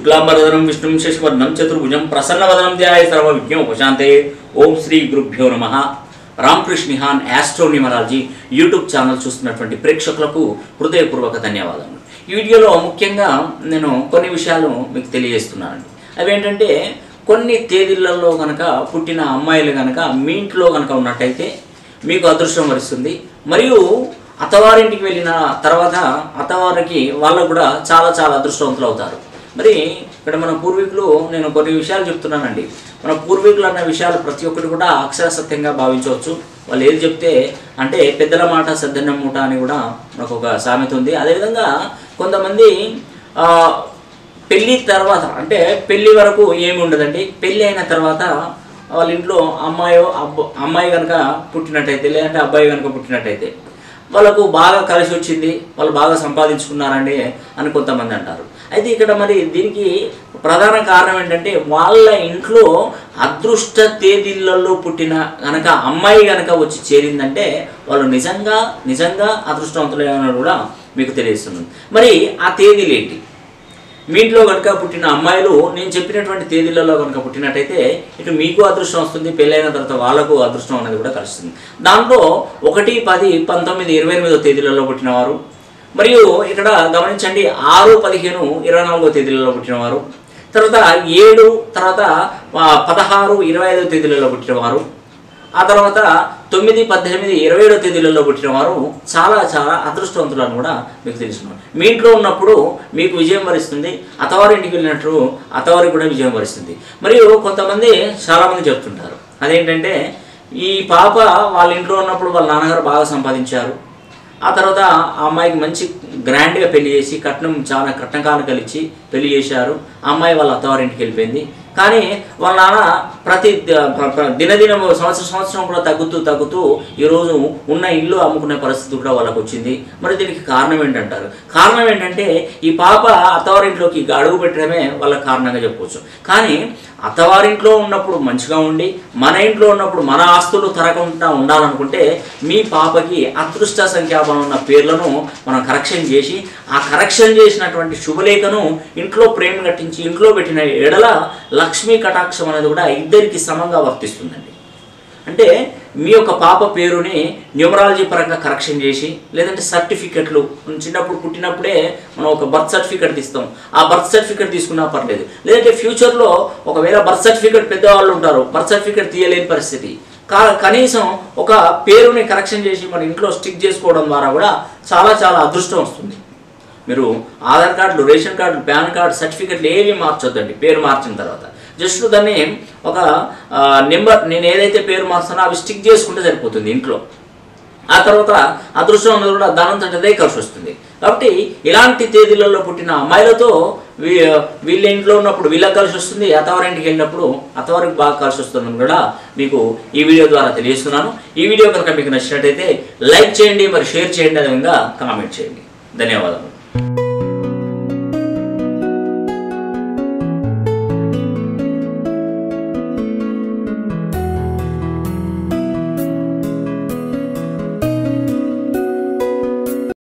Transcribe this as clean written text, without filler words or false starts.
शुक्लांबरधरं विष्णुं शशिवर्णं चतुर्भुजं प्रसन्नवदनं ध्याये सर्वविघ्नोपशान्तये। ओम श्री गुरुभ्यो नमः। Ramakrishna Nihan astronumerology YouTube channel చూస్తున్నటువంటి ప్రేక్షకులకు హృదయపూర్వక ధన్యవాదాలు। ఈ వీడియోలో ముఖ్యంగా నేను కొన్ని విషయాలు మీకు తెలియజేస్తున్నానండి। అవి ఏంటంటే కొన్ని తేదీలలో గనక పుట్టిన అమ్మాయిలు గనక మీ ఇంట్లో గనక ఉన్నట్టయితే మీకు అదృష్టం వరిస్తుంది, మరియు అత్తవారింటికి వెళ్ళిన తర్వాత అత్తవారికి వాళ్ళు కూడా చాలా చాలా అదృష్టవంతులు అవుతారు। మరి ఇక్కడ మన పూర్వీకులు నేను కొన్ని విషయాలు చెప్తున్నానండి। మన పూర్వీకులు అన్న విషయాలు ప్రతి ఒక్కటి కూడా అక్షర సత్యంగా భావించవచ్చు। వాళ్ళు ఏది చెప్తే అంటే పెద్దల మాట సద్దన్న మూట అని కూడా మనకు ఒక సామెత ఉంది। అదేవిధంగా కొంతమంది పెళ్ళి తర్వాత అంటే పెళ్ళి వరకు ఏమి ఉండదండి, పెళ్ళి అయిన తర్వాత వాళ్ళ ఇంట్లో అమ్మాయి కనుక పుట్టినట్టయితే లేదంటే అబ్బాయి కనుక పుట్టినట్టయితే వాళ్ళకు బాగా కలిసి వచ్చింది, వాళ్ళు బాగా సంపాదించుకున్నారండి అని కొంతమంది అంటారు। అయితే ఇక్కడ మరి దీనికి ప్రధాన కారణం ఏంటంటే వాళ్ళ ఇంట్లో అదృష్ట తేదీలలో పుట్టిన కనుక అమ్మాయి కనుక వచ్చి చేరిందంటే వాళ్ళు నిజంగా అదృష్టవంతులైన కూడా మీకు తెలియజేస్తుంది। మరి ఆ తేదీలు ఏంటి? మీ ఇంట్లో కనుక పుట్టిన అమ్మాయిలు నేను చెప్పినటువంటి తేదీలలో కనుక పుట్టినట్టయితే ఇటు మీకు అదృష్టం వస్తుంది, పెళ్ళైన తర్వాత వాళ్ళకు అదృష్టం అనేది కూడా కలుస్తుంది। దాంట్లో 1, 10, 19, 28 తేదీలలో పుట్టినవారు, మరియు ఇక్కడ గమనించండి 6, 15, 24 తేదీలలో పుట్టినవారు, తర్వాత 7, తర్వాత 16, 25 తేదీలలో పుట్టినవారు, ఆ తర్వాత 9, 18, 27 తేదీలలో పుట్టినవారు చాలా చాలా అదృష్టవంతులను కూడా మీకు తెలుసుకున్నారు। మీ ఇంట్లో ఉన్నప్పుడు మీకు విజయం వరిస్తుంది, అత్తవారింటికి వెళ్ళినట్టు అత్తవారికి కూడా విజయం వరిస్తుంది। మరియు కొంతమంది చాలామంది చెప్తుంటారు అదేంటంటే ఈ పాప వాళ్ళ ఇంట్లో ఉన్నప్పుడు వాళ్ళ నాన్నగారు బాగా సంపాదించారు, ఆ తర్వాత ఆ అమ్మాయికి మంచి గ్రాండ్గా పెళ్లి చేసి చాలా కట్నం కానుకలు ఇచ్చి పెళ్లి చేశారు, ఆ అమ్మాయి వాళ్ళ అత్తవారింటికి వెళ్ళిపోయింది। కానీ వాళ్ళ నాన్న ప్రతి దినదినం సంవత్సరం కూడా తగ్గుతూ ఈరోజు ఉన్న ఇల్లు అమ్ముకునే పరిస్థితి కూడా వాళ్ళకు వచ్చింది। మరి దీనికి కారణం ఏంటంటారు? కారణం ఏంటంటే ఈ పాప అత్తవారింట్లోకి అడుగు పెట్టడమే వాళ్ళకి కారణంగా చెప్పవచ్చు। కానీ అత్తవారింట్లో ఉన్నప్పుడు మంచిగా ఉండి మన ఇంట్లో ఉన్నప్పుడు మన ఆస్తులు తరగకుండా ఉండాలనుకుంటే మీ పాపకి అదృష్ట సంఖ్యాబలం ఉన్న పేర్లను మనం కరెక్షన్ చేసి ఆ కరెక్షన్ చేసినటువంటి శుభలేఖను ఇంట్లో ప్రేమ కట్టించి ఇంట్లో పెట్టిన ఎడల లక్ష్మీ కటాక్షం అనేది కూడా ఇద్దరికి సమంగా వర్తిస్తుందండి। అంటే మీ యొక్క పాప పేరుని న్యూమరాలజీ పరంగా కరెక్షన్ చేసి లేదంటే సర్టిఫికెట్లు చిన్నప్పుడు పుట్టినప్పుడే మనం ఒక బర్త్ సర్టిఫికెట్ తీస్తాం, ఆ బర్త్ సర్టిఫికెట్ తీసుకున్నా పర్లేదు, లేదంటే ఫ్యూచర్లో ఒకవేళ బర్త్ సర్టిఫికెట్ పెద్దవాళ్ళు ఉంటారు, బర్త్ సర్టిఫికెట్ తీయలేని పరిస్థితి, కనీసం ఒక పేరుని కరెక్షన్ చేసి మన ఇంట్లో స్టిక్ చేసుకోవడం ద్వారా కూడా చాలా చాలా అదృష్టం వస్తుంది। మీరు ఆధార్ కార్డులు, రేషన్ కార్డులు, పాన్ కార్డు, సర్టిఫికెట్లు ఏవి మార్చొద్దండి పేరు మార్చిన తర్వాత, జస్ట్ దాన్ని ఒక నెంబర్ నేను ఏదైతే పేరు మార్స్తానో అవి స్టిక్ చేసుకుంటే సరిపోతుంది ఇంట్లో, ఆ తర్వాత అదృష్టం అనేది కూడా దానంతటదే కలిసి వస్తుంది। కాబట్టి ఇలాంటి తేదీలలో పుట్టిన అమ్మాయిలతో వీళ్ళ ఇంట్లో ఉన్నప్పుడు వీళ్ళకి కలిసి వస్తుంది, అత్తవారింటికి వెళ్ళినప్పుడు అత్తవారికి బాగా కలిసి వస్తుందని కూడా మీకు ఈ వీడియో ద్వారా తెలియజేస్తున్నాను। ఈ వీడియో కనుక మీకు నచ్చినట్టయితే లైక్ చేయండి, మరి షేర్ చేయండి, అదేవిధంగా కామెంట్ చేయండి। ధన్యవాదాలు।